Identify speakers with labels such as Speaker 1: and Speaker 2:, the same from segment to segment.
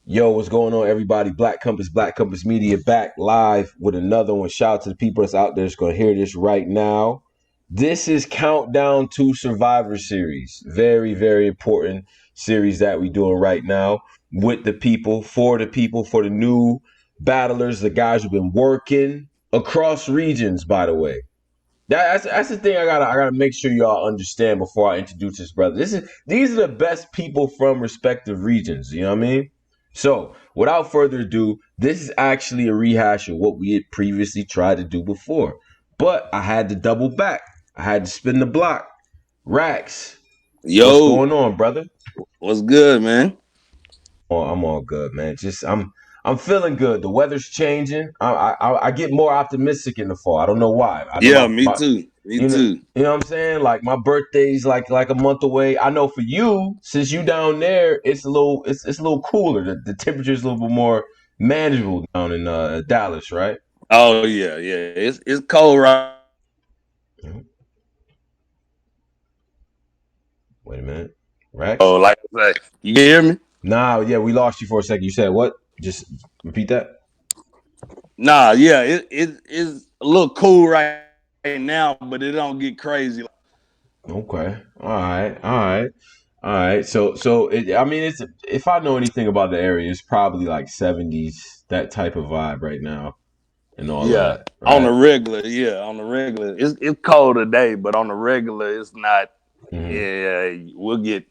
Speaker 1: Yo, what's going on, everybody? Black Compass Media back live with another one. Shout out to the people that's out there that's going to hear this right now. This is Countdown to Survivor Series. Very, very important series that we doing right now with the people, for the new battlers, the guys who've been working across regions, by the way. That's the thing I gotta make sure y'all understand before I introduce this brother. These are the best people from respective regions. You know what I mean? So without further ado, this is actually a rehash of what we had previously tried to do before, but I had to double back. I had to spin the block. RACCS, what's
Speaker 2: Yo,
Speaker 1: going on, brother?
Speaker 2: what's good, man?
Speaker 1: Oh, I'm all good, man. I'm feeling good. The weather's changing. I get more optimistic in the fall. I don't know why. I know
Speaker 2: Yeah,
Speaker 1: my,
Speaker 2: me
Speaker 1: my
Speaker 2: too. Me
Speaker 1: You know,
Speaker 2: too.
Speaker 1: you know what I'm saying? Like my birthday's like a month away. I know for you, since you down there, it's a little cooler. The temperature's a little bit more manageable down in Dallas, right?
Speaker 2: Oh yeah. It's cold right.
Speaker 1: Mhm. Wait a minute, Rex?
Speaker 2: Oh, like I say, you hear me?
Speaker 1: Nah, yeah, we lost you for a second. You said what? Just repeat that.
Speaker 2: Nah, yeah, it's a little cool right now, but it don't get crazy.
Speaker 1: Okay. All right. I mean, it's if I know anything about the area, it's probably like 70s, that type of vibe right now, and all of
Speaker 2: Yeah,
Speaker 1: that, right?
Speaker 2: on the regular, it's cold today, but on the regular, it's not.
Speaker 1: Mm-hmm.
Speaker 2: Yeah, we'll get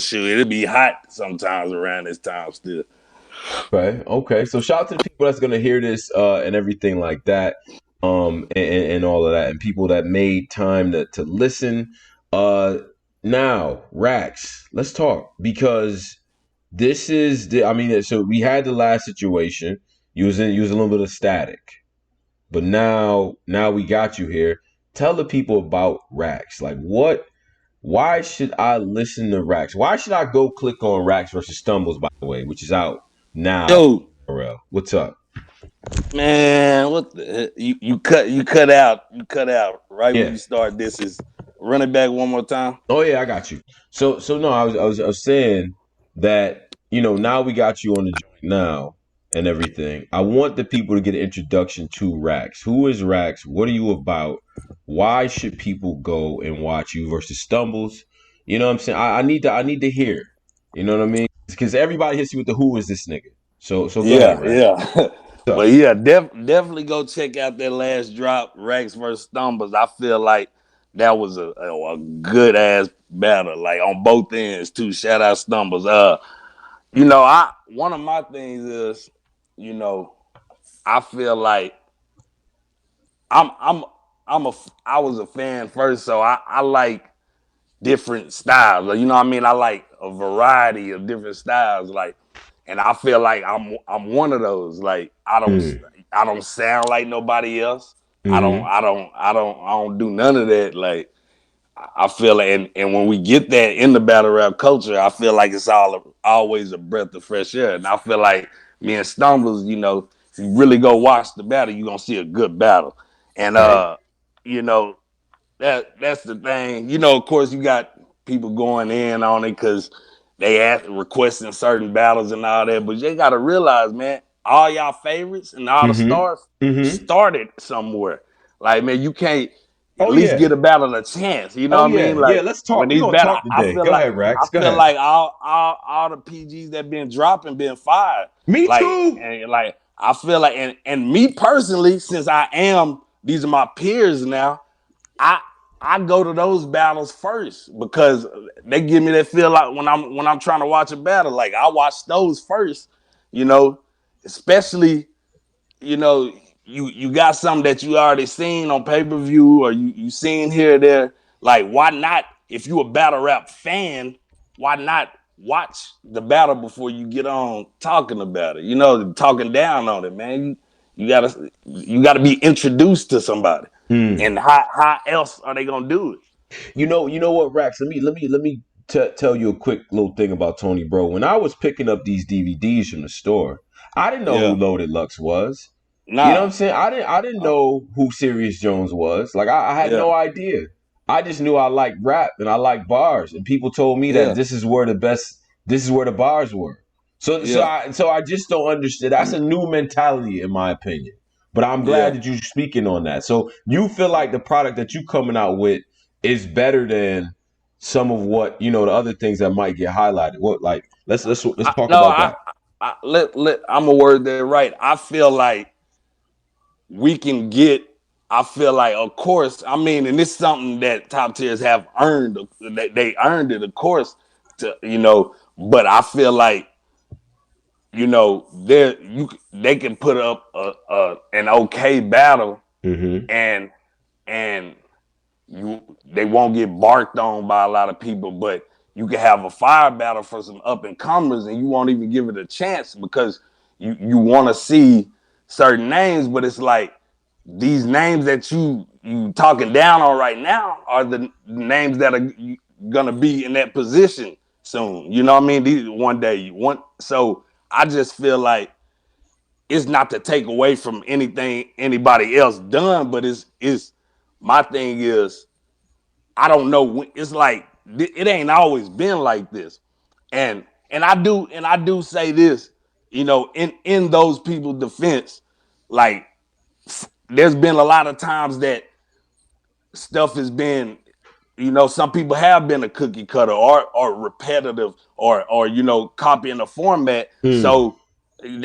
Speaker 2: shoot. It'll be hot sometimes around this time still.
Speaker 1: Okay. So shout out to the people that's gonna hear this and everything like that, and all of that, and people that made time to listen. Uh, now, Rax, let's talk because this is the. I mean, so we had the last situation. You was a little bit of static, but now we got you here. Tell the people about Rax. Like what? Why should I listen to Rax? Why should I go click on Rax versus Stumbles, by the way, which is out now?
Speaker 2: Yo,
Speaker 1: Pharrell, what's up?
Speaker 2: man, what the you cut out right when
Speaker 1: Yeah.
Speaker 2: you start. This is run it back one more time.
Speaker 1: Oh yeah, I got you. So no, I was saying that now we got you on the joint now and everything. I want the people to get an introduction to Rax. Who is Rax? What are you about? Why should people go and watch you versus Stumbles? You know what I'm saying? I need to hear. You know what I mean? Because everybody hits you with the who is this nigga. So go ahead,
Speaker 2: Yeah,
Speaker 1: Rax.
Speaker 2: yeah.
Speaker 1: What's
Speaker 2: But
Speaker 1: up?
Speaker 2: yeah, definitely go check out that last drop, Rex versus Stumbles. I feel like that was a good ass battle, like on both ends too. Shout out Stumbles. I one of my things is, you know, I feel like I'm I'm I'm a I was a fan first, so I like different styles. Like, you know what I mean? I like a variety of different styles. Like, and I feel like I'm one of those. Like,
Speaker 1: Mm,
Speaker 2: I don't sound like nobody else.
Speaker 1: mm-hmm.
Speaker 2: I don't do none of that. Like, I feel like, and when we get that in the battle rap culture, I feel like it's always a breath of fresh air. And I feel like me and Stumbles, if you really go watch the battle, you're gonna see a good battle. And
Speaker 1: Right.
Speaker 2: you know, that's the thing. Of course, you got people going in on it because they ask requesting certain battles and all that. But you got to realize, man, all y'all favorites and all the
Speaker 1: Mm-hmm.
Speaker 2: stars
Speaker 1: Mm-hmm.
Speaker 2: started somewhere. Like, man, you can't at
Speaker 1: Oh
Speaker 2: least
Speaker 1: yeah.
Speaker 2: get a battle a chance. You know
Speaker 1: Oh
Speaker 2: what I
Speaker 1: yeah.
Speaker 2: mean?
Speaker 1: Yeah.
Speaker 2: Like
Speaker 1: Let's
Speaker 2: when
Speaker 1: talk. We're
Speaker 2: these
Speaker 1: gonna
Speaker 2: battles,
Speaker 1: talk today. Go ahead,
Speaker 2: I
Speaker 1: Rax. Go
Speaker 2: feel
Speaker 1: ahead.
Speaker 2: like all the PGs that been dropping been fired.
Speaker 1: Me
Speaker 2: Like
Speaker 1: too.
Speaker 2: and like I feel like and me personally, since I am these are my peers now. I I go to those battles first because they give me that feel like when I'm trying to watch a battle. Like I watch those first, you know, especially you know you got something that you already seen on pay per view or you seen here or there. Like why not? If you a battle rap fan, why not watch the battle before you get on talking about it? Talking down on it, man. You gotta be introduced to somebody,
Speaker 1: Hmm.
Speaker 2: and how else are they gonna do it?
Speaker 1: You know what, Rax? Let me tell you a quick little thing about Tony, bro. When I was picking up these DVDs from the store, I didn't know who
Speaker 2: Yeah,
Speaker 1: Loaded Lux was. You know what I'm
Speaker 2: nah,
Speaker 1: saying? I didn't know who Serious Jones was. Like I had
Speaker 2: yeah,
Speaker 1: no idea. I just knew I liked rap and I liked bars, and people told me that
Speaker 2: yeah,
Speaker 1: this is where the bars were.
Speaker 2: Yeah.
Speaker 1: So I just don't understand. That's a new mentality, in my opinion. But I'm glad
Speaker 2: Yeah.
Speaker 1: that you're speaking on that. So you feel like the product that you coming out with is better than some of what the other things that might get highlighted. What like let's
Speaker 2: I,
Speaker 1: talk
Speaker 2: no,
Speaker 1: about
Speaker 2: I,
Speaker 1: that.
Speaker 2: let I'm a word that right. I feel like we can get. I feel like, of course, I mean, and it's something that top tiers have earned. They earned it, of course. But I feel like they can put up an okay battle,
Speaker 1: Mm-hmm.
Speaker 2: and and they won't get barked on by a lot of people, but you can have a fire battle for some up and comers, and you won't even give it a chance because you want to see certain names, but it's like these names that you talking down on right now are the names that are gonna be in that position soon. You know what I mean? These one day you want. So I just feel like it's not to take away from anything anybody else done, but it's my thing is I don't know when. It's like it ain't always been like this, and I do say this, in those people's defense, like there's been a lot of times that stuff has been, some people have been a cookie cutter or repetitive or copying the format.
Speaker 1: Mm.
Speaker 2: So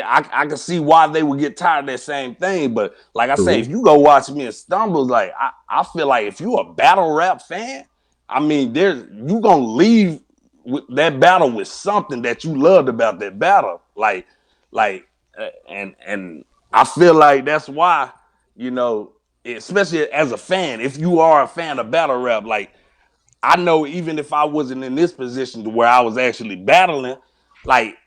Speaker 2: I can see why they would get tired of that same thing. But like I say, if
Speaker 1: True.
Speaker 2: you go watch me and stumbles, like I feel like if you a battle rap fan, I mean, you gonna leave with that battle with something that you loved about that battle. And I feel like that's why, you know, especially as a fan, if you are a fan of battle rap, like I know even if I wasn't in this position to where I was actually battling, like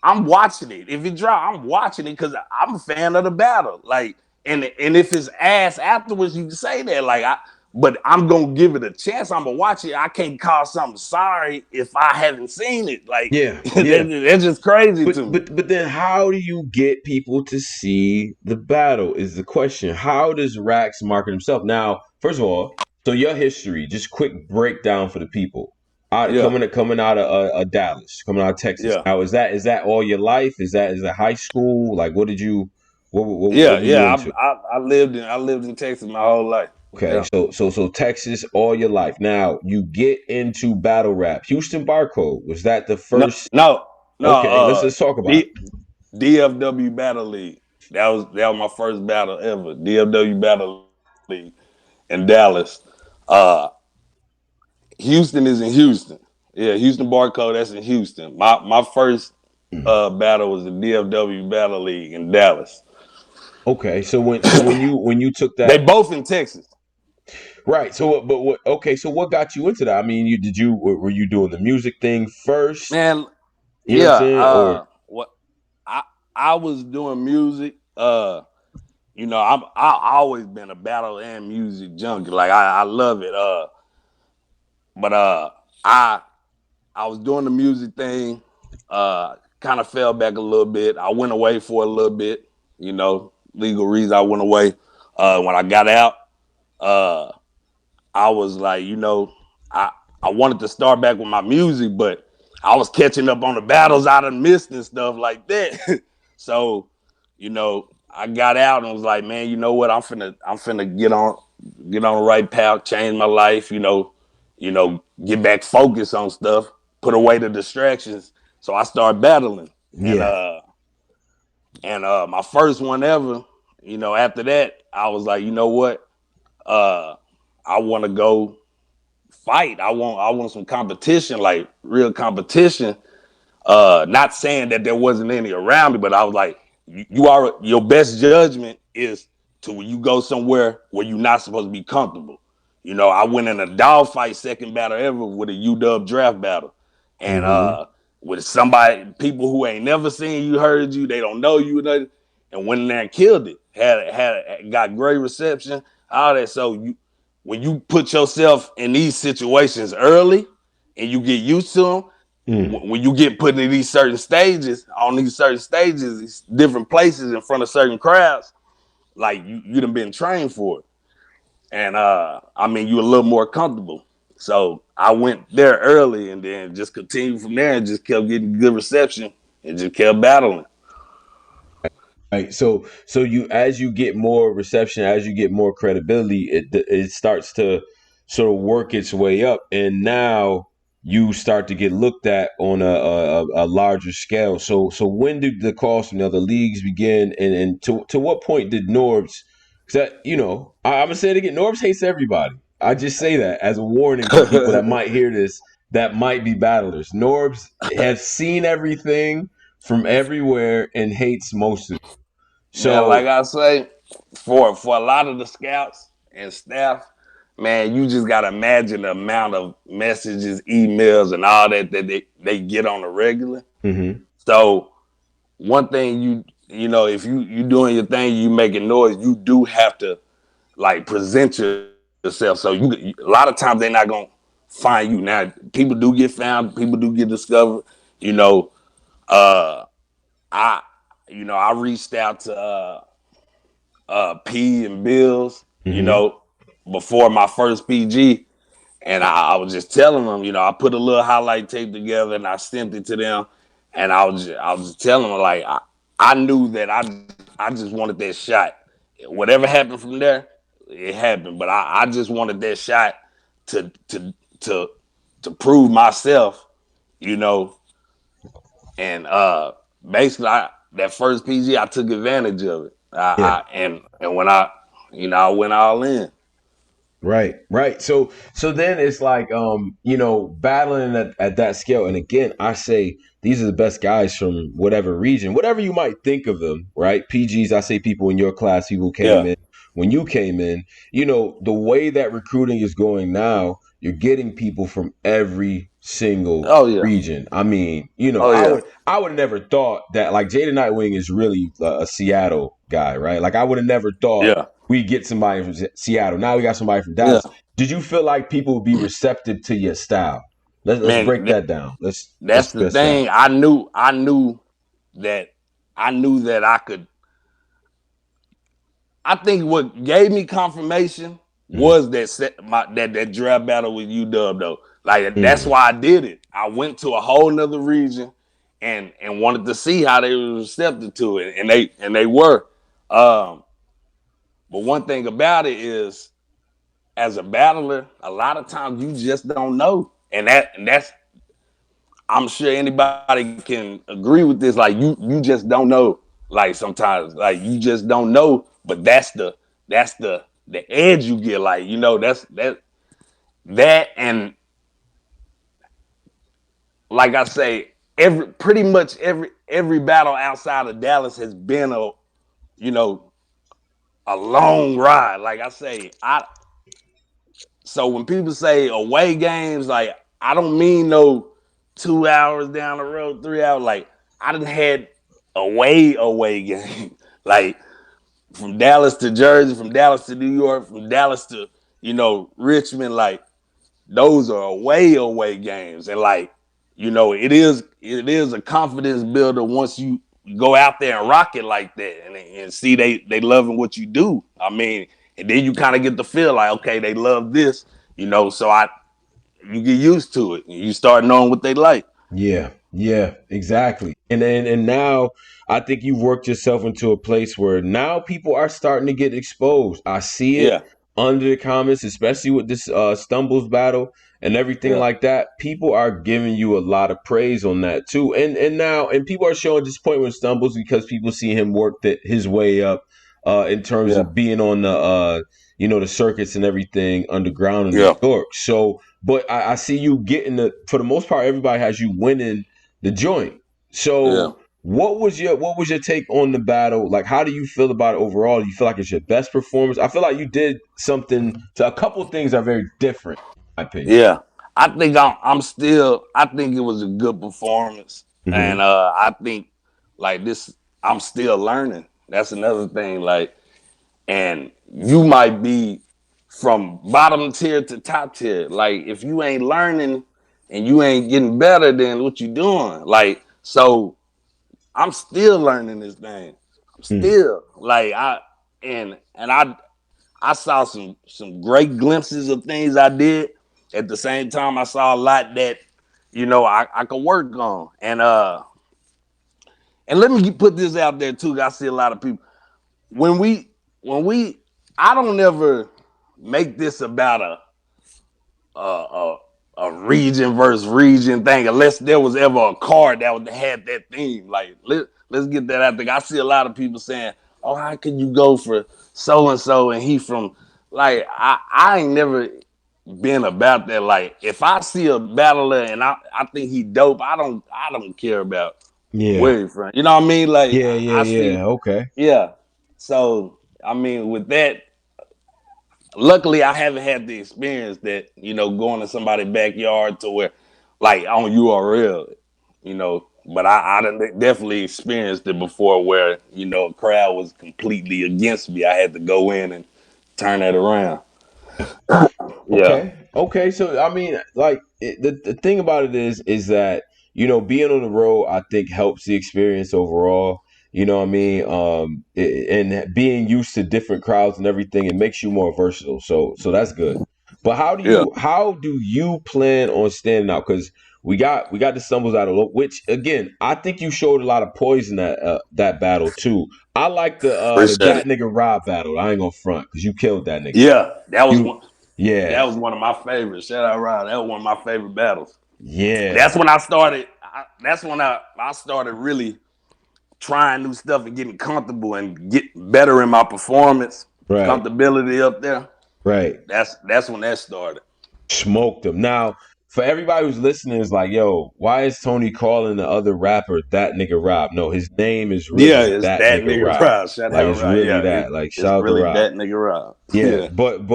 Speaker 2: I'm watching it. If it drop, I'm watching it because I'm a fan of the battle. Like, and if it's ass afterwards, you can say that. But I'm gonna give it a chance. I'm gonna watch it. I can't call something sorry if I haven't seen it. Like,
Speaker 1: Yeah, yeah.
Speaker 2: that's just crazy
Speaker 1: But
Speaker 2: to me.
Speaker 1: but but then how do you get people to see the battle is the question. How does Rax market himself? Now, first of all, so your history, just quick breakdown for the people.
Speaker 2: Yeah,
Speaker 1: Coming out of Dallas, coming out of Texas.
Speaker 2: yeah.
Speaker 1: Now, is that all your life? Is that high school? Like, what
Speaker 2: Yeah,
Speaker 1: were you
Speaker 2: yeah.
Speaker 1: into?
Speaker 2: I lived in Texas my whole life.
Speaker 1: Okay,
Speaker 2: Yeah.
Speaker 1: so Texas all your life. Now you get into battle rap. Houston Barcode, was that the
Speaker 2: No,
Speaker 1: first?
Speaker 2: no, no.
Speaker 1: Okay, let's talk about it.
Speaker 2: DFW Battle League. That was my first battle ever. DFW Battle League in Dallas. Uh, Houston is in Houston. Yeah, Houston Barcode. That's in Houston. My first battle was the DFW Battle League in Dallas.
Speaker 1: Okay, so when you took
Speaker 2: They
Speaker 1: that,
Speaker 2: both in Texas.
Speaker 1: right? So what got you into that? I mean, were you doing the music thing first?
Speaker 2: Man,
Speaker 1: You know what
Speaker 2: yeah.
Speaker 1: I'm saying? Or
Speaker 2: What I I was doing music. I always been a battle and music junkie. Like I love it. But I I was doing the music thing. Kind of fell back a little bit. I went away for a little bit. Legal reasons I went away. When I got out, uh, I was like, I I wanted to start back with my music, but I was catching up on the battles I done missed and stuff like that. So, I got out and was like, man, you know what? I'm finna get on the right path, change my life. Get back focused on stuff, put away the distractions. So I started battling, and
Speaker 1: yeah,
Speaker 2: my first one ever. After that, I was like, you know what? Uh, I want to go fight. I want some competition, like real competition. Not saying that there wasn't any around me, but I was like, you are your best judgment is to when you go somewhere where you're not supposed to be comfortable. I went in a dogfight second battle ever with a UW draft battle, and
Speaker 1: mm-hmm,
Speaker 2: with people who ain't never seen you, heard you, they don't know you, nothing, and went in there and killed it. Got great reception, all that. So when you put yourself in these situations early and you get used to them,
Speaker 1: mm,
Speaker 2: when you get put in these certain stages, these different places in front of certain crowds, like you done been trained for it. And I mean, you a little more comfortable. So I went there early and then just continued from there and just kept getting good reception. and just kept battling.
Speaker 1: Right. So you as you get more reception, as you get more credibility, it starts to sort of work its way up, and now you start to get looked at on a larger scale. So when did the calls from the other leagues begin, and to what point did Norbs? Because I'm gonna say it again. Norbs hates everybody. I just say that as a warning to people that might hear this that might be battlers. Norbs has seen everything from everywhere and hates most of it.
Speaker 2: Man, like
Speaker 1: So,
Speaker 2: I say, for a lot of the scouts and staff, man, you just gotta imagine the amount of messages, emails, and all that they get on a regular.
Speaker 1: mhm,
Speaker 2: So one thing if you doing your thing, you making noise, you do have to like present yourself. So a lot of times they're not gonna find you. Now people do get found, people do get discovered. You know, uh, I I reached out to P and Bills,
Speaker 1: mhm,
Speaker 2: before my first PG. And I was just telling them, I put a little highlight tape together and I sent it to them. And I was just telling them like I knew that I just wanted that shot. Whatever happened from there, it happened. But I just wanted that shot to to to to prove myself, you know. And basically that first PG I took advantage of it.
Speaker 1: yeah.
Speaker 2: And when I went all in.
Speaker 1: Right, right. So then it's like battling at that scale. And again, I say these are the best guys from whatever region, whatever you might think of them, right? PGs, I say people in your class, people who came
Speaker 2: Yeah.
Speaker 1: in when you came in, the way that recruiting is going now, you're getting people from every single
Speaker 2: Oh yeah.
Speaker 1: region. I mean,
Speaker 2: Oh yeah.
Speaker 1: I would have never thought that like Jaden Nightwing is really a Seattle guy, right? Like I would have never thought
Speaker 2: Yeah.
Speaker 1: we get somebody from Seattle. Now we got somebody from
Speaker 2: Yeah.
Speaker 1: Dallas. Did you feel like people would be receptive to your style? Let's
Speaker 2: Man,
Speaker 1: break that down. Let's
Speaker 2: that's the
Speaker 1: discuss that.
Speaker 2: thing. That I knew that I could. I think what gave me confirmation
Speaker 1: Mm,
Speaker 2: was that draft battle with UW though. Like that's
Speaker 1: mm,
Speaker 2: why I did it. I went to a whole nother region and wanted to see how they were receptive to it, and they were. Um, but one thing about it is, as a battler, a lot of times you just don't know, and that's I'm sure anybody can agree with this. Like you just don't know. Like sometimes, like you just don't know. But that's the edge you get. Like that and like I say, pretty much every battle outside of Dallas has been you know a long ride. Like I say, so when people say away games, like I don't mean no 2 hours down the road, 3 hours. Like I done had away game, like from Dallas to Jersey, from Dallas to New York, from Dallas to Richmond. Like those are away games, and like it is a confidence builder once you go out there and rock it like that, and see they loving what you do. I mean, and then you kind of get the feel like, okay, they love this, so you get used to it and you start knowing what they like.
Speaker 1: yeah, yeah, exactly. And now I think you've worked yourself into a place where now people are starting to get exposed. I see it
Speaker 2: Yeah,
Speaker 1: under the comments, especially with this stumbles battle and everything
Speaker 2: yeah,
Speaker 1: like that. People are giving you a lot of praise on that too. And people are showing disappointment with stumbles because people see him work his way up in terms
Speaker 2: yeah,
Speaker 1: of being on the circuits and everything underground in New
Speaker 2: yeah,
Speaker 1: York. So but I see you getting for the most part, everybody has you winning the joint.
Speaker 2: yeah,
Speaker 1: So what was your take on the battle? Like, how do you feel about it overall? Do you feel like it's your best performance? I feel like you did something. So a couple things are very different, in my opinion.
Speaker 2: yeah. I think it was a good performance, and
Speaker 1: Hmm.
Speaker 2: I think like this, I'm still learning. That's another thing. Like, and you might be from bottom tier to top tier. Like, if you ain't learning and you ain't getting better, then what you doing? Like, so I'm still learning this thing. I'm
Speaker 1: Mm.
Speaker 2: still like I saw some great glimpses of things I did. At the same time, I saw a lot that I could work on. And And let me put this out there too. I see a lot of people when we I don't ever make this about a a region versus region thing unless there was ever a card that would had that theme. Like let's get that out there. I see a lot of people saying, "Oh, how can you go for so and he from like I ain't never been about that. Like if I see a battler and I think he dope, I don't care about
Speaker 1: Yeah.
Speaker 2: where he from. You know what I mean? Like
Speaker 1: Yeah, yeah,
Speaker 2: I see,
Speaker 1: yeah. Okay.
Speaker 2: yeah. So I mean, with that, luckily I haven't had the experience that going to somebody's backyard to where like on URL, But I done definitely experienced it before where a crowd was completely against me. I had to go in and turn that around. Yeah,
Speaker 1: Okay. Okay. So I mean, like the thing about it is that being on the road, I think helps the experience overall. You know what I mean? And being used to different crowds and everything, it makes you more versatile. So that's good. But
Speaker 2: yeah,
Speaker 1: how do you plan on standing out? Because we got the stumbles out of low, which again I think you showed a lot of poise in that battle too. I like the
Speaker 2: appreciate
Speaker 1: that
Speaker 2: it.
Speaker 1: nigga Rob battle. I ain't gonna front because you killed that nigga.
Speaker 2: Yeah, that was
Speaker 1: You
Speaker 2: one. That
Speaker 1: yeah.
Speaker 2: was one of my favorites. Shout out Ryan. That was one of my favorite battles.
Speaker 1: Yeah.
Speaker 2: That's when I started. That's when I started really trying new stuff and getting comfortable and get better in my performance,
Speaker 1: Right.
Speaker 2: comfortability up there.
Speaker 1: Right.
Speaker 2: That's when that started.
Speaker 1: Smoked him. Now, for everybody who's listening, is like, yo, why is Tony calling the other rapper that nigga Rob? No, his name is
Speaker 2: Yeah,
Speaker 1: really
Speaker 2: it's
Speaker 1: that
Speaker 2: that
Speaker 1: nigga
Speaker 2: nigga
Speaker 1: Rob.
Speaker 2: Rob. Shout
Speaker 1: Like
Speaker 2: out
Speaker 1: it's
Speaker 2: Rob.
Speaker 1: really
Speaker 2: Yeah,
Speaker 1: that. Like
Speaker 2: it's
Speaker 1: shout out to
Speaker 2: really
Speaker 1: Rob.
Speaker 2: that nigga Rob.
Speaker 1: Yeah.
Speaker 2: Yeah.
Speaker 1: But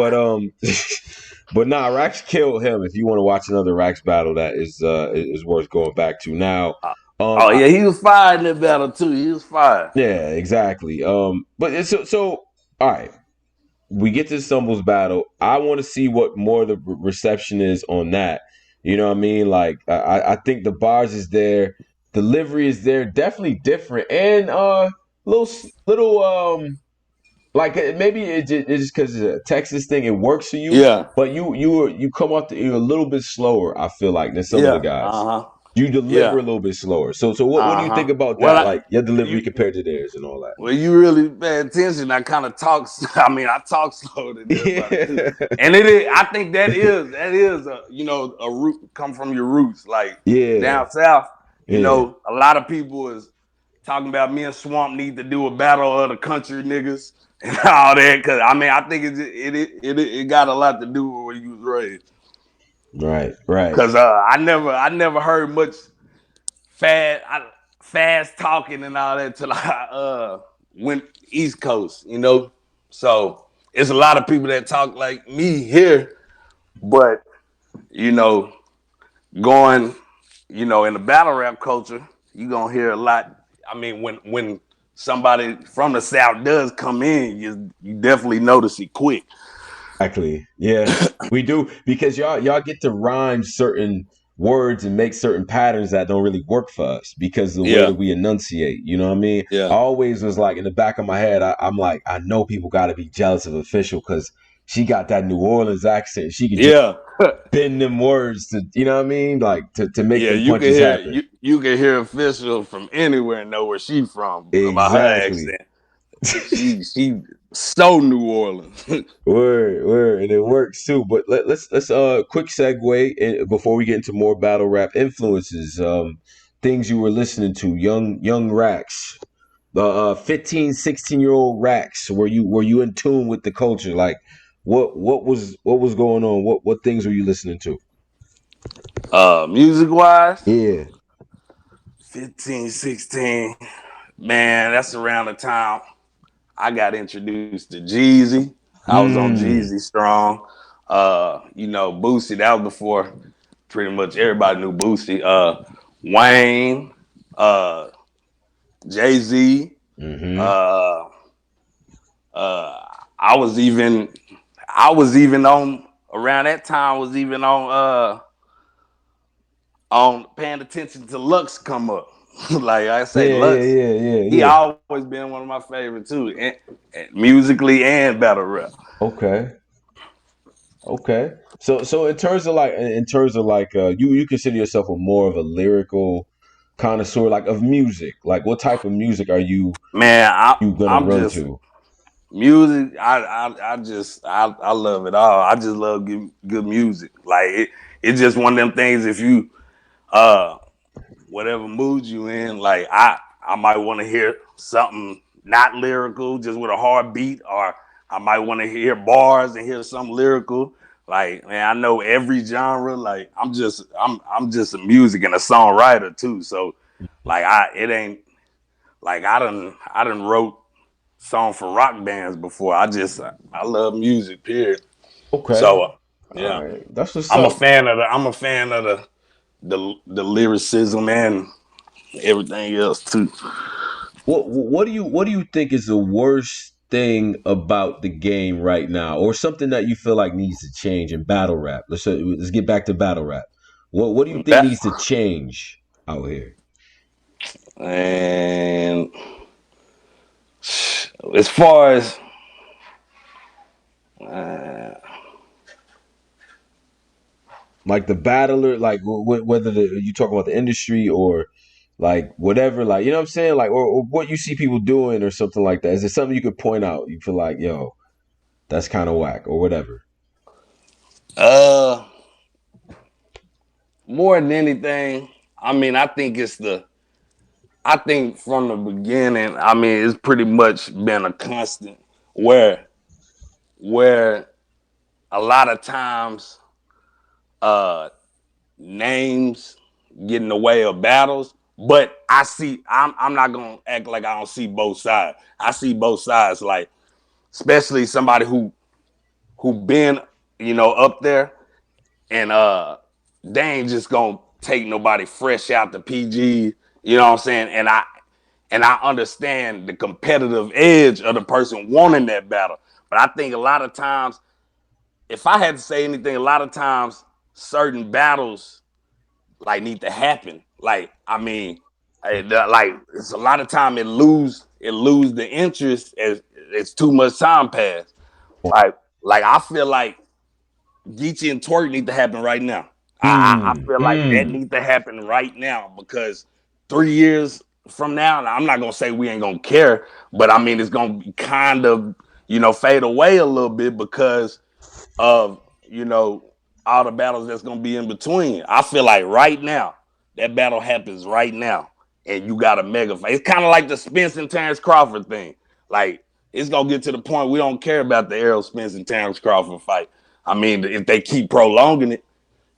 Speaker 1: but nah, Rax killed him. If you want to watch another Rax battle, that is worth going back to. Now,
Speaker 2: Oh
Speaker 1: I,
Speaker 2: yeah, he was fired in that battle too. He was fired.
Speaker 1: yeah, exactly. But so all right. We get to Stumbles battle. I want to see what more the reception is on that. You know what I mean? Like I think the bars is there, delivery is there, definitely different, and little like maybe it's just because it's a Texas thing. It works for you,
Speaker 2: Yeah,
Speaker 1: but you come off you're a little bit slower. I feel like than some of the
Speaker 2: yeah,
Speaker 1: guys.
Speaker 2: uh huh,
Speaker 1: You deliver
Speaker 2: yeah,
Speaker 1: a little bit slower. So what do you think
Speaker 2: uh huh.
Speaker 1: about
Speaker 2: Well,
Speaker 1: that? Like your delivery
Speaker 2: you
Speaker 1: compared to theirs and all that.
Speaker 2: Well, you really pay attention. I kind of talk. I mean, I talk slower than everybody too, and it is. I think that is a a root come from your roots. Like
Speaker 1: Yeah,
Speaker 2: down south,
Speaker 1: yeah,
Speaker 2: a lot of people is talking about me and Swamp need to do a battle of the country niggas and all that. Cause I mean, I think it got a lot to do with where you was raised.
Speaker 1: right, right.
Speaker 2: Cause I never heard much fast fast talking and all that till I went East Coast, So it's a lot of people that talk like me here, but you know, going, in the battle rap culture, you gonna hear a lot. I mean, when somebody from the South does come in, you definitely notice it quick.
Speaker 1: Exactly. Yeah, we do because y'all get to rhyme certain words and make certain patterns that don't really work for us because of the way that
Speaker 2: Yeah,
Speaker 1: we enunciate. You know what I mean? I
Speaker 2: yeah,
Speaker 1: always was like in the back of my head, I'm like, I know people got to be jealous of Official because she got that New Orleans accent. She could just
Speaker 2: yeah.
Speaker 1: bend them words to, you know what I mean? Like to make
Speaker 2: Yeah,
Speaker 1: them
Speaker 2: you can
Speaker 1: punches
Speaker 2: hear
Speaker 1: happen.
Speaker 2: you can hear official from anywhere and know where she from about her
Speaker 1: Exactly.
Speaker 2: accent. She so New Orleans.
Speaker 1: Word, and it works too. But let's quick segue before we get into more battle rap influences. Things you were listening to, young Racks, the 15, 16-year-old Racks. Were you in tune with the culture? Like, what was going on? What things were you listening to?
Speaker 2: Music wise,
Speaker 1: Yeah.
Speaker 2: 15, 16. Man, that's around the time I got introduced to Jeezy. I was on
Speaker 1: Mm.
Speaker 2: Jeezy Strong. Boosie, that was before pretty much everybody knew Boosie. Wayne, uh, Jay-Z,
Speaker 1: Mm-hmm.
Speaker 2: uh, uh, I was even I was even on around that time was even on paying attention to Lux come up. Like I say,
Speaker 1: Yeah, yeah,
Speaker 2: Lux,
Speaker 1: yeah, yeah,
Speaker 2: he
Speaker 1: yeah.
Speaker 2: always been one of my favorites too, and musically and battle rap.
Speaker 1: Okay. Okay. So in terms of like you consider yourself a more of a lyrical connoisseur like of music? Like what type of music are
Speaker 2: Man,
Speaker 1: you gonna
Speaker 2: I'm
Speaker 1: run
Speaker 2: just
Speaker 1: to?
Speaker 2: music. I love it all. I just love good music. Like it's just one of them things. If you uh whatever mood you in, like I might want to hear something not lyrical, just with a hard beat, or I might want to hear bars and hear something lyrical. Like man, I know every genre. Like I'm just a music and a songwriter too. So like it ain't like I done wrote song for rock bands before. I love music. Period.
Speaker 1: Okay.
Speaker 2: So
Speaker 1: All
Speaker 2: yeah,
Speaker 1: right. That's what's up.
Speaker 2: I'm a fan of the lyricism and everything else too.
Speaker 1: What do you think is the worst thing about the game right now, or something that you feel like needs to change in battle rap? Let's get back to battle rap. What do you think
Speaker 2: That
Speaker 1: needs to change out here?
Speaker 2: and as far as uh,
Speaker 1: Like the battler, like whether you talk about the industry or like whatever, like you know what I'm saying, like or what you see people doing or something like that. Is there something you could point out? You feel like yo, that's kind of whack or whatever.
Speaker 2: uh more than anything, I mean, I think from the beginning, I mean, it's pretty much been a constant where where a lot of times uh names get in the way of battles. But I'm not gonna act like I don't see both sides. I see both sides, like especially somebody who been, up there, and they ain't just gonna take nobody fresh out the PG, you know what I'm saying? And I understand the competitive edge of the person wanting that battle. But I think a lot of times, if I had to say anything, a lot of times certain battles like need to happen. Like I mean, like it's a lot of time it lose the interest as too much time passed. Like like I feel like Geechee and Twerk need to happen right now. I
Speaker 1: Hmm.
Speaker 2: feel like that
Speaker 1: Hmm.
Speaker 2: needs to happen right now because 3 years from now, I'm not gonna say we ain't gonna care, but I mean it's gonna be kind of fade away a little bit because of all the battles that's gonna be in between. I feel like right now that battle happens right now, and you got a mega fight. It's kind of like the Spence and Terrence Crawford thing. Like it's gonna get to the point we don't care about the Errol Spence and Terrence Crawford fight. I mean, if they keep prolonging it,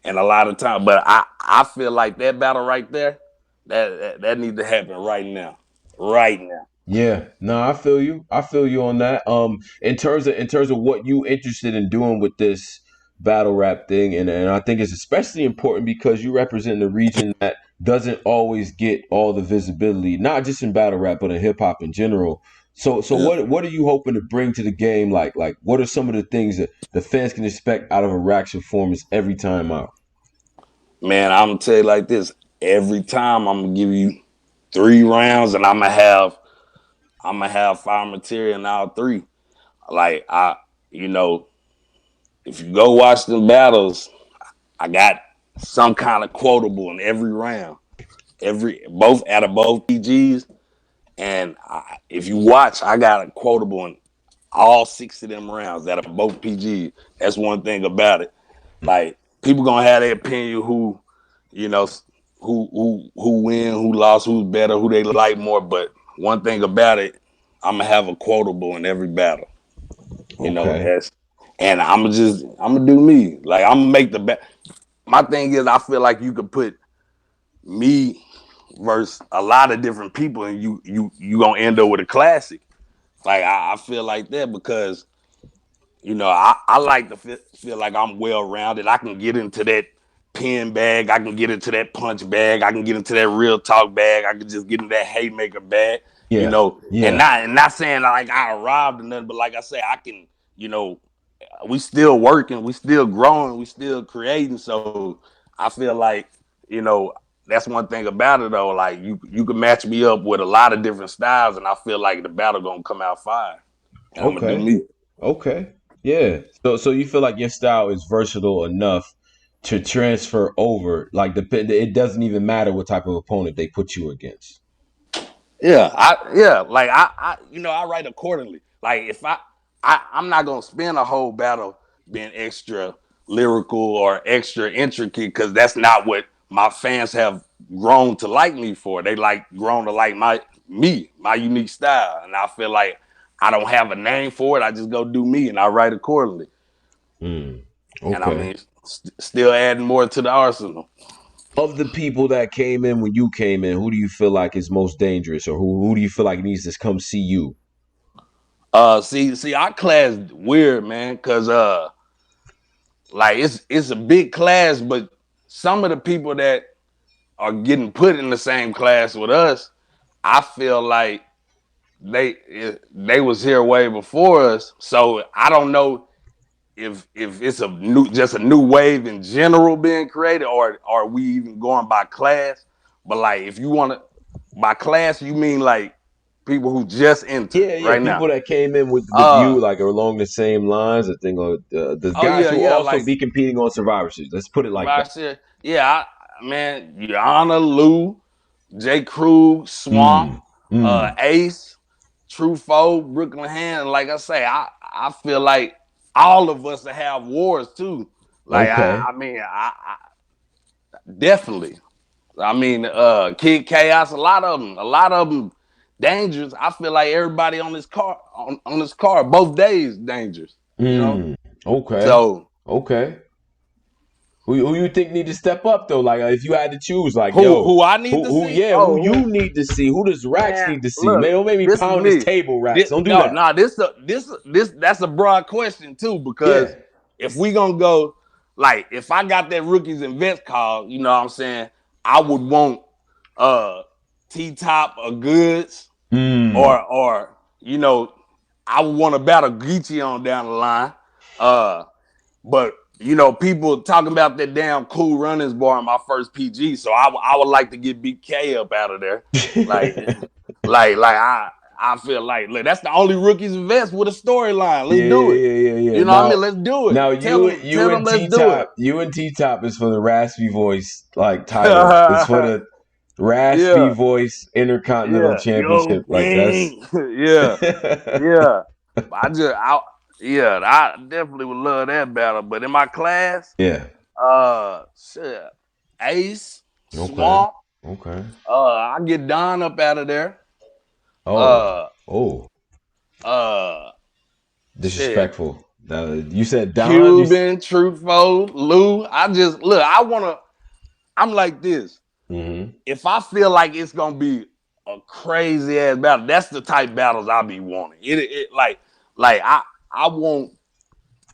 Speaker 2: and a lot of time, but I feel like that battle right there, that needs to happen right now, right now.
Speaker 1: Yeah, no, I feel you. I feel you on that. In terms of what you interested in doing with this battle rap thing, and I think it's especially important because you represent the region that doesn't always get all the visibility, not just in battle rap, but in hip hop in general. So
Speaker 2: Yeah.
Speaker 1: what are you hoping to bring to the game? Like what are some of the things that the fans can expect out of a RACCS performance every time out?
Speaker 2: Man, I'm gonna tell you like this. Every time I'm gonna give you 3 rounds, and I'm gonna have fire material in all three. Like you know, if you go watch the battles, I got some kind of quotable in every round. Every both out of both PGs, and if you watch, I got a quotable in all 6 of them rounds out of both PGs. That's one thing about it. Like people gonna have their opinion you know, who win, who lost, who's better, who they like more. But one thing about it, I'm gonna have a quotable in every battle.
Speaker 1: Okay.
Speaker 2: That's and I'm gonna do me. Like I'm gonna make my thing is I feel like you could put me versus a lot of different people, and you gonna end up with a classic. Like I feel like that because I like to feel like I'm well rounded. I can get into that pen bag. I can get into that punch bag. I can get into that real talk bag. I can just get into that haymaker bag.
Speaker 1: Yeah.
Speaker 2: And
Speaker 1: Yeah.
Speaker 2: not saying like I arrived or nothing, but like I say, I can. You know, we still working, we still growing, we still creating. So I feel like you know that's one thing about it though. Like you can match me up with a lot of different styles, and I feel like the battle gonna come out fire, and I'm gonna do
Speaker 1: Okay.
Speaker 2: me.
Speaker 1: Okay. Yeah. So you feel like your style is versatile enough to transfer over. Like it doesn't even matter what type of opponent they put you against.
Speaker 2: Like I write accordingly. Like if I'm not gonna spend a whole battle being extra lyrical or extra intricate because that's not what my fans have grown to like me for. They like grown to like my unique style, and I feel like I don't have a name for it. I just go do me, and I write accordingly.
Speaker 1: Mm,
Speaker 2: And I
Speaker 1: okay.
Speaker 2: mean, still adding more to the arsenal.
Speaker 1: Of the people that came in when you came in, who do you feel like is most dangerous, or who do you feel like needs to come see you?
Speaker 2: See, our class weird, man, cause like it's a big class, but some of the people that are getting put in the same class with us, I feel like they was here way before us. So I don't know if it's just a new wave in general being created, or are we even going by class? But like, if you want to by class, you mean like people who just entered
Speaker 1: Yeah,
Speaker 2: right now.
Speaker 1: people that came in with you
Speaker 2: Uh
Speaker 1: like along the same lines. I think the
Speaker 2: oh
Speaker 1: guys who
Speaker 2: yeah,
Speaker 1: also
Speaker 2: like
Speaker 1: be competing on Survivor Series. Let's put it like that.
Speaker 2: I said, yeah, man, Yana Lou, J. Krug, Swamp,
Speaker 1: Mm, mm.
Speaker 2: Ace, True Foe, Brooklyn Hand. Like I say, I feel like all of us have wars too. Like
Speaker 1: Okay.
Speaker 2: I mean, I definitely. I mean, Kid Chaos, a lot of them dangerous. I feel like everybody on this car, both days dangerous. You know,
Speaker 1: Mm. Okay.
Speaker 2: so
Speaker 1: Okay. Who you think need to step up though? Like if you had to choose, like yo,
Speaker 2: who I need to see?
Speaker 1: who
Speaker 2: Oh,
Speaker 1: you need to see? Who does RACCS
Speaker 2: man,
Speaker 1: need to see? Man,
Speaker 2: look,
Speaker 1: don't make me
Speaker 2: this is
Speaker 1: pound this
Speaker 2: me.
Speaker 1: table, RACCS. Don't do
Speaker 2: No,
Speaker 1: that.
Speaker 2: nah, this that's a broad question too, because
Speaker 1: Yeah.
Speaker 2: if we gonna go like if I got that rookies and vets call, you know what I'm saying, I would want uh T Top or Goods
Speaker 1: Mm.
Speaker 2: or you know, I would want to battle Geechee on down the line. Uh but you know, people talking about that damn Cool Runnings bar in my first PG, so I would like to get Big K up out of there. Like, like I feel like look, that's the only rookies and vets with a storyline. Let's
Speaker 1: Yeah,
Speaker 2: do it.
Speaker 1: yeah, yeah, yeah, yeah.
Speaker 2: You know what I mean? Let's do it.
Speaker 1: Now
Speaker 2: Tell them let's do it.
Speaker 1: You and T Top is for the raspy voice like title. It's for
Speaker 2: yeah,
Speaker 1: the raspy voice intercontinental
Speaker 2: yo,
Speaker 1: championship. Like that's
Speaker 2: King. Yeah. I just I yeah, I definitely would love that battle. But in my class,
Speaker 1: yeah.
Speaker 2: shit, Ace,
Speaker 1: Okay.
Speaker 2: Swamp.
Speaker 1: Okay.
Speaker 2: I get Don up out of there.
Speaker 1: Oh.
Speaker 2: Uh,
Speaker 1: Oh.
Speaker 2: uh, shit.
Speaker 1: Disrespectful. You said Don.
Speaker 2: Cuban, Truthful, Lou. I just look. I'm like this.
Speaker 1: Mm-hmm.
Speaker 2: If I feel like it's gonna be a crazy ass battle, that's the type battles I be wanting. It like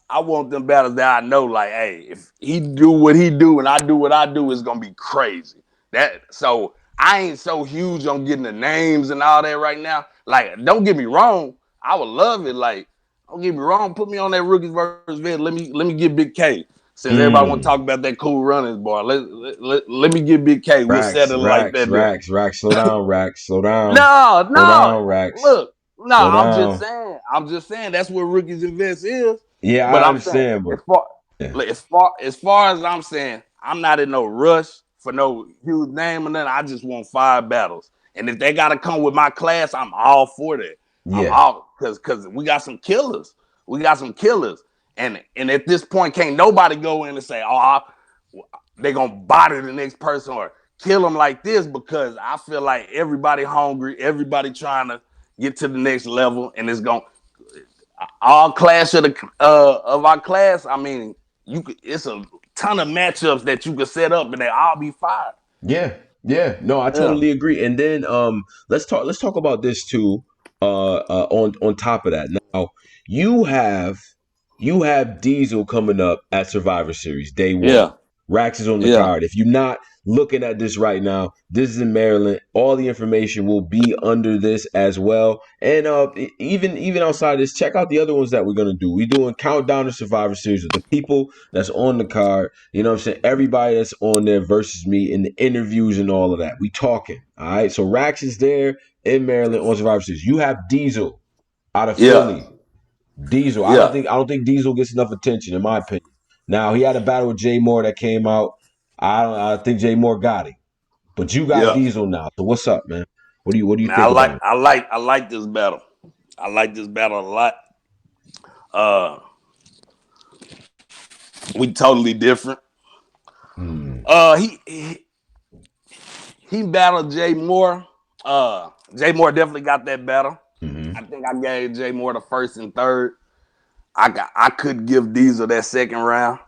Speaker 2: I want them battles that I know, like, hey, if he do what he do and I do what I do, it's gonna be crazy. That so I ain't so huge on getting the names and all that right now. Like, don't get me wrong, I would love it. Like, don't get me wrong, put me on that rookies versus vet. Let me get Big K. Since everybody want to
Speaker 1: Mm.
Speaker 2: talk about that Cool Runnings bar, let me get Big K. We'll
Speaker 1: Racks,
Speaker 2: settle it like
Speaker 1: racks,
Speaker 2: that there.
Speaker 1: racks, racks. Slow down, racks. Slow down.
Speaker 2: No,
Speaker 1: Slow
Speaker 2: no.
Speaker 1: down, racks.
Speaker 2: Look, no,
Speaker 1: Slow
Speaker 2: I'm just
Speaker 1: down.
Speaker 2: saying. I'm just saying that's what rookies and vets is.
Speaker 1: Yeah,
Speaker 2: But
Speaker 1: I
Speaker 2: I'm saying
Speaker 1: understand, but
Speaker 2: as far
Speaker 1: yeah.
Speaker 2: like, as far as I'm saying, I'm not in no rush for no huge name or nothing. I just want 5 battles. And if they gotta come with my class, I'm all for that. I'm
Speaker 1: Yeah.
Speaker 2: all because we got some killers. We got some killers. And at this point, can't nobody go in and say, oh, they gonna body the next person or kill them like this, because I feel like everybody hungry, everybody trying to get to the next level, and it's going all class of our class. I mean, it's a ton of matchups that you could set up, and they all be fire.
Speaker 1: Yeah, yeah. No, I
Speaker 2: Yeah,
Speaker 1: totally agree. And then let's talk about this too. On top of that, now you have you have Diesel coming up at Survivor Series day one.
Speaker 2: yeah,
Speaker 1: Rax is on the
Speaker 2: yeah,
Speaker 1: card. If you're not looking at this right now, this is in Maryland. All the information will be under this as well. And even outside of this, check out the other ones that we're gonna do. We're doing countdown to Survivor Series with the people that's on the card. You know what I'm saying? Everybody that's on there versus me in the interviews and all of that. We talking. All right. So Rax is there in Maryland on Survivor Series. You have Diesel out of
Speaker 2: yeah,
Speaker 1: Philly. Diesel.
Speaker 2: yeah.
Speaker 1: I don't think Diesel gets enough attention, in my opinion. Now he had a battle with Jay Moore that came out. I think Jay Moore got it, but you got
Speaker 2: Yeah.
Speaker 1: Diesel now. So what's up, man? What do you
Speaker 2: Man, I
Speaker 1: think
Speaker 2: like
Speaker 1: about it?
Speaker 2: I like I like this battle. I like this battle a lot. Uh we totally different.
Speaker 1: Hmm.
Speaker 2: He battled Jay Moore. Jay Moore definitely got that battle.
Speaker 1: Hmm.
Speaker 2: I think I gave Jay Moore the first and third. I could give Diesel that second round.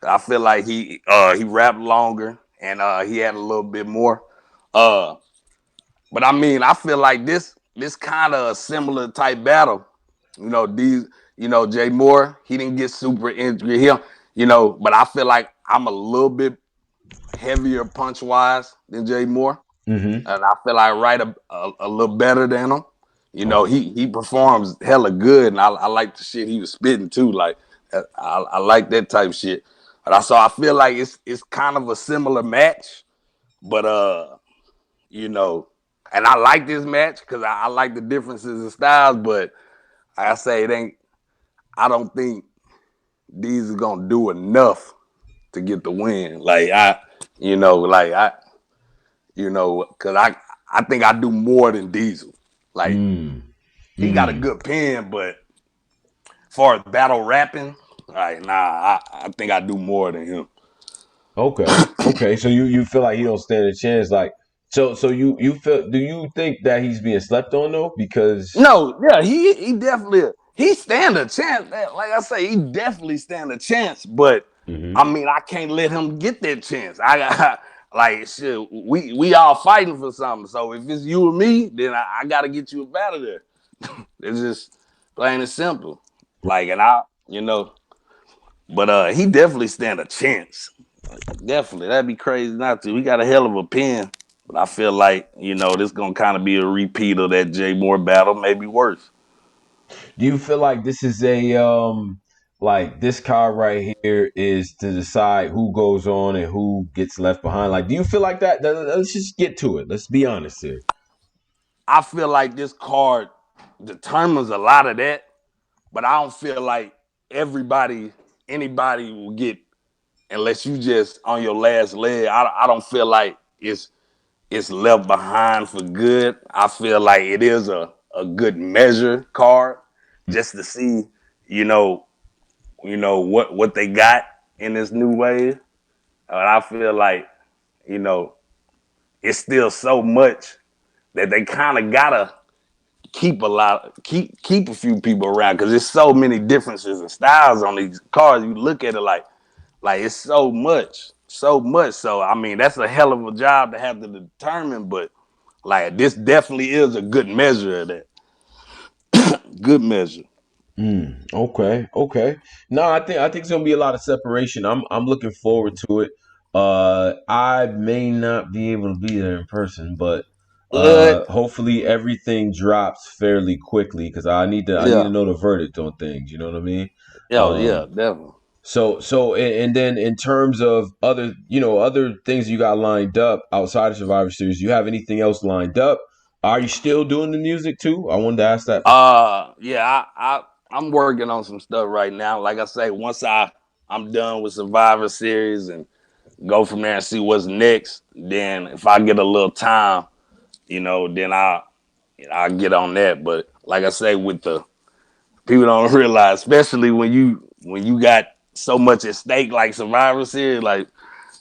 Speaker 2: I feel like he rapped longer and he had a little bit more. Uh but I mean I feel like this kind of a similar type battle. Jay Moore, he didn't get super injured. But I feel like I'm a little bit heavier punch wise than Jay Moore.
Speaker 1: Hmm.
Speaker 2: And I feel like write a little better than him.
Speaker 1: Okay.
Speaker 2: He performs hella good, and I like the shit he was spitting too. Like I like that type of shit. So I feel like it's kind of a similar match, but you know, and I like this match because I like the differences in styles. But like I say it ain't. I don't think these are gonna do enough to get the win. Like I, because I think I do more than Diesel. Like
Speaker 1: Mm.
Speaker 2: he got a
Speaker 1: Mm.
Speaker 2: good pen, but as far as battle rapping, like I think I do more than him.
Speaker 1: Okay. Okay. So you feel like he don't stand a chance, like so you feel do you think that he's being slept on though? Because
Speaker 2: No, yeah, he definitely he stand a chance. Like I say, he definitely stand a chance. But I
Speaker 1: Mhm.
Speaker 2: mean, I can't let him get that chance. I got like shit. We all fighting for something. So if it's you or me, then I got to get you up out of there. It's just plain and simple. Like, and but he definitely stand a chance. Definitely, that'd be crazy not to. We got a hell of a pen, but I feel like this gonna kind of be a repeat of that Jay Moore battle, maybe worse.
Speaker 1: Do you feel like this is a like this card right here is to decide who goes on and who gets left behind? Like, do you feel like that? Let's just get to it. Let's be honest here.
Speaker 2: I feel like this card determines a lot of that, but I don't feel like anybody will get unless you just on your last leg. I don't feel like it's left behind for good. I feel like it is a good measure card just to see, you know, what they got in this new wave. And I feel like, you know, it's still so much that they kind of gotta keep a few people around because there's so many differences and styles on these cards. You look at it like it's so much, so much. So I mean, that's a hell of a job to have to determine, but like this definitely is a good measure of that. Good measure.
Speaker 1: Okay, okay. No, I think it's gonna be a lot of separation. I'm looking forward to it. I may not be able to be there in person, but
Speaker 2: But
Speaker 1: hopefully everything drops fairly quickly because I need to
Speaker 2: yeah,
Speaker 1: know the verdict on things. You know what I mean?
Speaker 2: yeah,
Speaker 1: Um,
Speaker 2: definitely.
Speaker 1: and then in terms of other things you got lined up outside of Survivor Series, you have anything else lined up? Are you still doing the music too? I wanted to ask that.
Speaker 2: Yeah, I'm working on some stuff right now. Like I say, once I'm done with Survivor Series and go from there and see what's next. Then if I get a little time, then I get on that. But like I say, with the people don't realize, especially when you got so much at stake like Survivor Series, like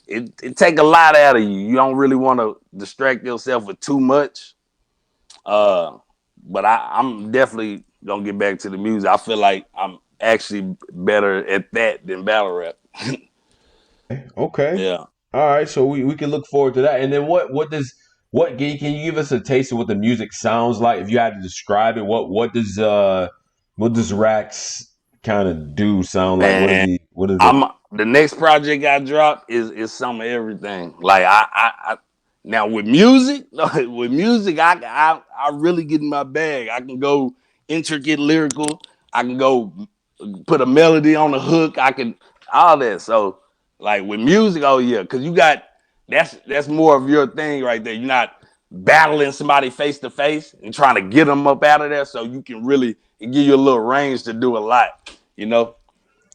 Speaker 2: it take a lot out of you. You don't really want to distract yourself with too much. Uh, but I'm definitely gonna get back to the music. I feel like I'm actually better at that than battle rap.
Speaker 1: Okay.
Speaker 2: Yeah.
Speaker 1: All right, so we can look forward to that. And then what can you give us a taste of what the music sounds like if you had to describe it? What does Rax kind of do sound like? What is
Speaker 2: Man,
Speaker 1: he what is it?
Speaker 2: I'm the next project I drop is some of everything. Like I now with music, I really get in my bag. I can go intricate lyrical. I can go put a melody on the hook. I can all that. So like with music, oh yeah, because you got that's more of your thing right there. You're not battling somebody face to face and trying to get them up out of there. So you can really it give you a little range to do a lot. You know.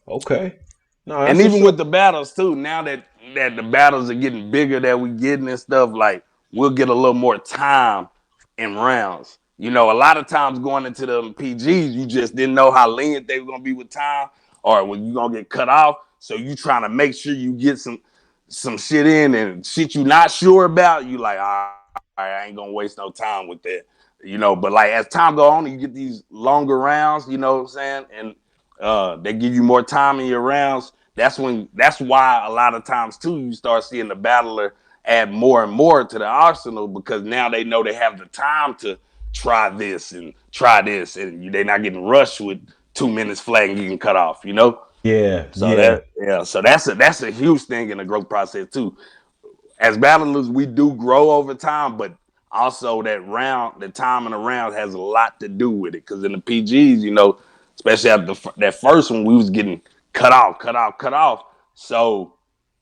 Speaker 1: Okay. No,
Speaker 2: And
Speaker 1: that's for
Speaker 2: even
Speaker 1: sure.
Speaker 2: with the battles too, now that the battles are getting bigger that we getting and stuff, like we'll get a little more time in rounds. You know, a lot of times going into the PGs, you just didn't know how lenient they were gonna be with time, or when you gonna get cut off. So you trying to make sure you get some shit in and shit you not sure about. You like, all right, I ain't gonna waste no time with that. You know, but like as time go on, you get these longer rounds. You know what I'm saying? And they give you more time in your rounds. That's why a lot of times too you start seeing the battler add more and more to the arsenal because now they know they have the time to try this and they're not getting rushed with 2 minutes flat and getting cut off, you know?
Speaker 1: Yeah,
Speaker 2: So
Speaker 1: yeah,
Speaker 2: that's a huge thing in the growth process too. As battlers, we do grow over time, but also the time in the round has a lot to do with it. Because in the PGs, you know, especially after that first one, we was getting cut off, cut off, cut off. So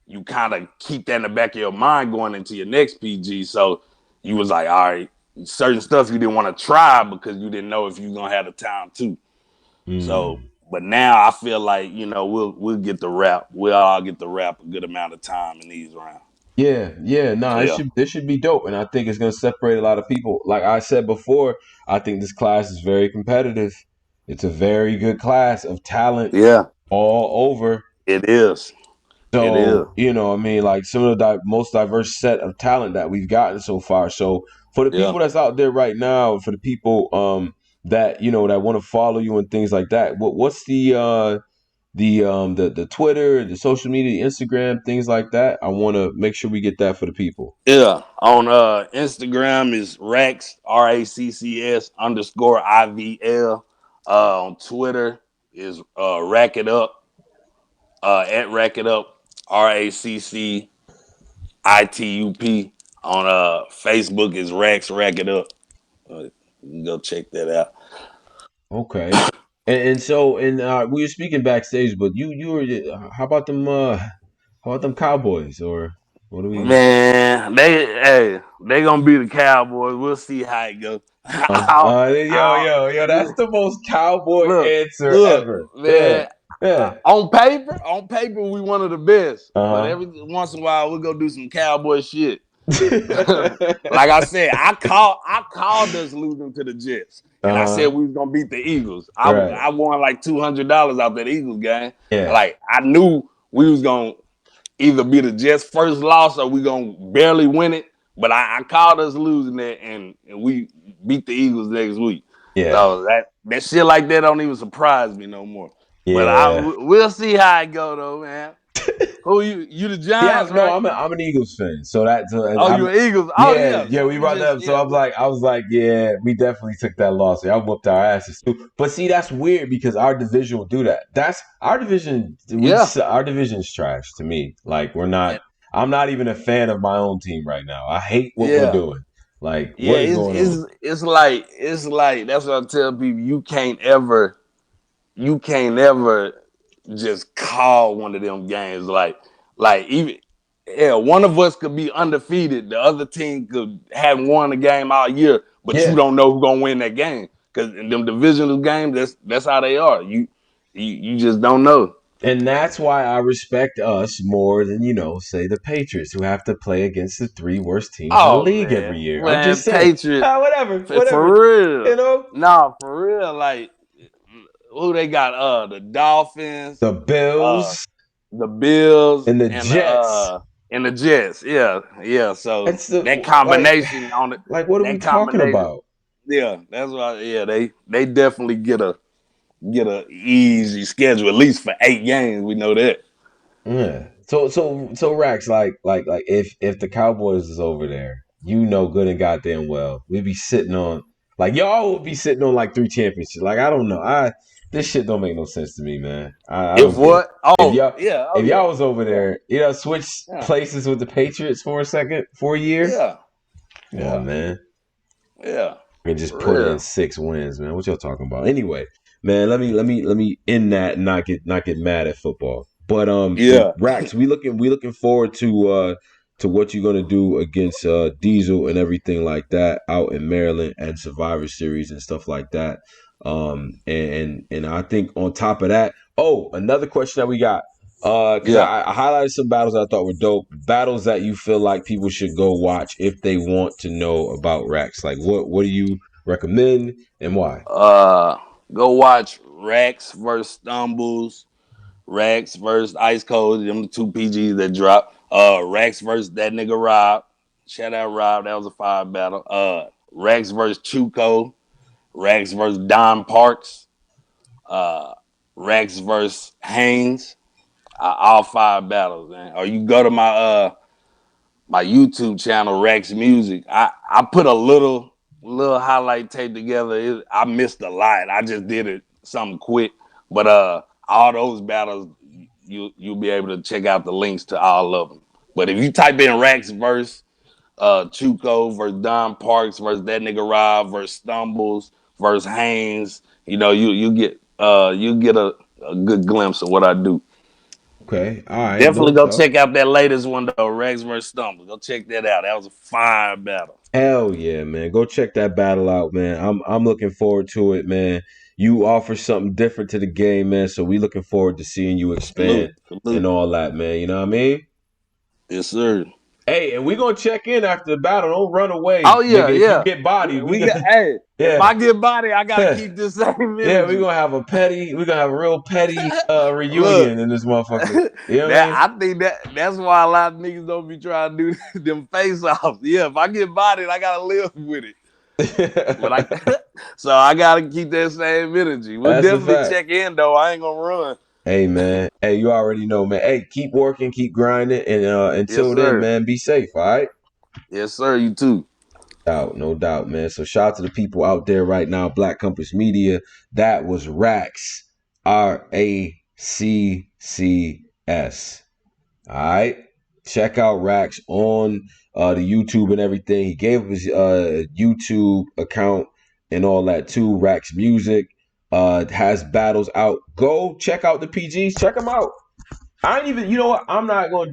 Speaker 2: you kind of keep that in the back of your mind going into your next PG. So you was like, all right, certain stuff you didn't want to try because you didn't know if you was gonna have the time to. So,
Speaker 1: mm.
Speaker 2: but now I feel like you know we'll get the rap. We'll all get the rap a good amount of time in these rounds.
Speaker 1: Yeah, yeah. No,
Speaker 2: So
Speaker 1: it
Speaker 2: yeah,
Speaker 1: should be dope, and I think it's gonna separate a lot of people. Like I said before, I think this class is very competitive. It's a very good class of talent
Speaker 2: yeah,
Speaker 1: all over.
Speaker 2: it is. It is.
Speaker 1: So, I mean, like some of the most diverse set of talent that we've gotten so far. So, for the
Speaker 2: Yeah.
Speaker 1: people that's out there right now, for the people that that want to follow you and things like that, what's the Twitter, the social media, Instagram, things like that? I want to make sure we get that for the people.
Speaker 2: Yeah. On Instagram is Racks RACCS underscore IVL. On Twitter is Rack It Up at Rack It Up RACCITUP. On Facebook is Racks Rack It Up. You can go check that out.
Speaker 1: Okay. And so we were speaking backstage, but you were how about them Cowboys or what do we
Speaker 2: Man, they gonna be the Cowboys. We'll see how it goes.
Speaker 1: yo, that's the most cowboy
Speaker 2: Look,
Speaker 1: answer
Speaker 2: look,
Speaker 1: ever. Yeah,
Speaker 2: man.
Speaker 1: yeah.
Speaker 2: On paper, we one of the best. But
Speaker 1: Uh-huh.
Speaker 2: every once in a while, we'll go do some cowboy shit. Like I said, I called us losing to the Jets, and I said
Speaker 1: Uh-huh.
Speaker 2: we was gonna beat the Eagles. I
Speaker 1: Right.
Speaker 2: I won like $200 out that Eagles game.
Speaker 1: Yeah.
Speaker 2: Like I knew we was gonna either be the Jets' first loss or we gonna barely win it. But I called us losing that, and we beat the Eagles next week.
Speaker 1: Yeah.
Speaker 2: So that shit like that don't even surprise me no more. But
Speaker 1: Yeah.
Speaker 2: we'll see how it go though, man. Who you the
Speaker 1: Yeah,
Speaker 2: Giants,
Speaker 1: no,
Speaker 2: right?
Speaker 1: I'm an Eagles fan, so
Speaker 2: Oh,
Speaker 1: I'm
Speaker 2: you Eagles. Oh
Speaker 1: yeah,
Speaker 2: yeah.
Speaker 1: yeah.
Speaker 2: So
Speaker 1: We
Speaker 2: we
Speaker 1: brought that
Speaker 2: just
Speaker 1: up, so I was like, yeah, we definitely took that loss. I whooped our asses too. But see, that's weird because our division will do that. That's our division.
Speaker 2: yeah.
Speaker 1: Our division's trash to me. Like we're not.
Speaker 2: And,
Speaker 1: I'm not even a fan of my own team right now. I hate what we're
Speaker 2: yeah.
Speaker 1: doing. Like,
Speaker 2: Yeah,
Speaker 1: what is
Speaker 2: it's
Speaker 1: going on?
Speaker 2: it's it's like that's what I tell people. You can't ever just call one of them games like even yeah, one of us could be undefeated, the other team could have won the game all year, but you
Speaker 1: Yeah,
Speaker 2: don't know who's gonna win that game because in them divisional games, that's how they are. You just don't know.
Speaker 1: and that's why I respect us more than say the Patriots, who have to play against the three worst teams in the
Speaker 2: Oh
Speaker 1: league every year. I'm
Speaker 2: man,
Speaker 1: just saying,
Speaker 2: Patriot
Speaker 1: whatever, whatever.
Speaker 2: for real.
Speaker 1: You know,
Speaker 2: Nah, for real. Like who they got? The Dolphins,
Speaker 1: the
Speaker 2: uh,
Speaker 1: Bills
Speaker 2: the Bills,
Speaker 1: and the
Speaker 2: and the
Speaker 1: Jets.
Speaker 2: Jets. Yeah, yeah. So
Speaker 1: That's the
Speaker 2: that
Speaker 1: like,
Speaker 2: combination on it,
Speaker 1: like what are we
Speaker 2: that
Speaker 1: talking
Speaker 2: combination,
Speaker 1: about?
Speaker 2: yeah, that's why. Yeah, they definitely get a easy schedule at least for 8 games. We know that.
Speaker 1: Yeah. So Rax, like if the Cowboys is over there, good and goddamn well, we'd be sitting on like y'all would be sitting on like three championships. Like I don't know. This shit don't make no sense to me, man. I
Speaker 2: If
Speaker 1: don't get it.
Speaker 2: what?
Speaker 1: If
Speaker 2: Oh
Speaker 1: y'all
Speaker 2: yeah, oh
Speaker 1: if
Speaker 2: yeah,
Speaker 1: y'all was over
Speaker 2: yeah,
Speaker 1: there, switch
Speaker 2: yeah,
Speaker 1: places with the Patriots for a second, for a year.
Speaker 2: yeah,
Speaker 1: Come on,
Speaker 2: yeah,
Speaker 1: man.
Speaker 2: yeah.
Speaker 1: And just
Speaker 2: For
Speaker 1: put in
Speaker 2: real.
Speaker 1: 6 wins, man. What y'all talking about? Anyway, man, let me end that and not get mad at football. But
Speaker 2: Yeah,
Speaker 1: Rax, we looking forward to what you're gonna do against Diesel and everything like that out in Maryland and Survivor Series and stuff like that. And I think on top of that, oh, another question that we got. Because
Speaker 2: Yeah.
Speaker 1: I highlighted some battles I thought were dope. Battles that you feel like people should go watch if they want to know about RACCS. Like, what do you recommend and why?
Speaker 2: Uh, Go watch RACCS versus Stumbles, RACCS versus Ice Cold. Them the two PGs that dropped. RACCS versus that nigga Rob. Shout out Rob. That was a fire battle. RACCS versus Chuco. RACCS versus Don Parks. Uh, RACCS versus Haynes. All five battles, man. Or you go to my YouTube channel, RACCS Music. I put a little highlight tape together. I missed a lot. I just did it something quick. But all those battles, you'll be able to check out the links to all of them. But if you type in RACCS versus Chuco versus Don Parks versus that nigga Rob versus Stumbles versus Haynes, you get a good glimpse of what I do.
Speaker 1: Okay, all right,
Speaker 2: Definitely
Speaker 1: dope,
Speaker 2: go
Speaker 1: dope.
Speaker 2: check out that latest one though, Rex versus Stumble. Go check that out. That was a fine battle.
Speaker 1: Hell yeah, man. Go check that battle out, man. I'm looking forward to it, man. You offer something different to the game, man. So we looking forward to seeing you expand
Speaker 2: Salute,
Speaker 1: and
Speaker 2: salute.
Speaker 1: all that, man. You know what I mean?
Speaker 2: Yes, sir.
Speaker 1: Hey, and we gonna check in after the battle. Don't run away,
Speaker 2: Oh yeah,
Speaker 1: nigga. If you
Speaker 2: yeah.
Speaker 1: get bodied, we
Speaker 2: We got.
Speaker 1: gonna
Speaker 2: Hey, if
Speaker 1: yeah.
Speaker 2: I get body, I gotta keep this same
Speaker 1: Yeah, we're
Speaker 2: energy.
Speaker 1: gonna have a real petty
Speaker 2: Look,
Speaker 1: reunion in this motherfucker. You know what I
Speaker 2: that
Speaker 1: mean?
Speaker 2: I think that's why a lot of niggas don't be trying to do them face offs. Yeah, if I get bodied, I gotta live with it. But I so I gotta keep that same energy. We'll
Speaker 1: That's a
Speaker 2: definitely
Speaker 1: fact.
Speaker 2: check in though. I ain't gonna run.
Speaker 1: Hey man. Hey, you already know, man. Hey, keep working, keep grinding, and
Speaker 2: Yes,
Speaker 1: until then,
Speaker 2: sir.
Speaker 1: man, be safe, all right?
Speaker 2: Yes, sir. You too.
Speaker 1: No doubt, man. So shout out to the people out there right now, Black Compass Media. That was RACCS. RACCS. All right. Check out RACCS on the YouTube and everything. He gave his YouTube account and all that too. RACCS Music has battles out. Go check out the PGs. Check them out. I ain't even, you know what? I ain't gonna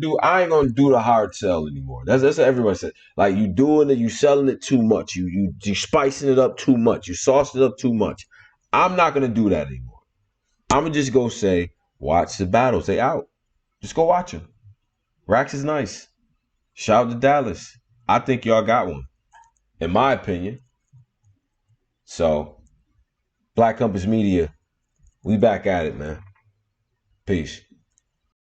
Speaker 1: do the hard sell anymore. That's what everyone said. Like you doing it, you selling it too much. You spicing it up too much. You saucing it up too much. I'm not gonna do that anymore. I'm gonna just go say, watch the battles. They out. Just go watch them. RACCS is nice. Shout out to Dallas. I think y'all got one, in my opinion. So, Black Compass Media, we back at it, man. Peace.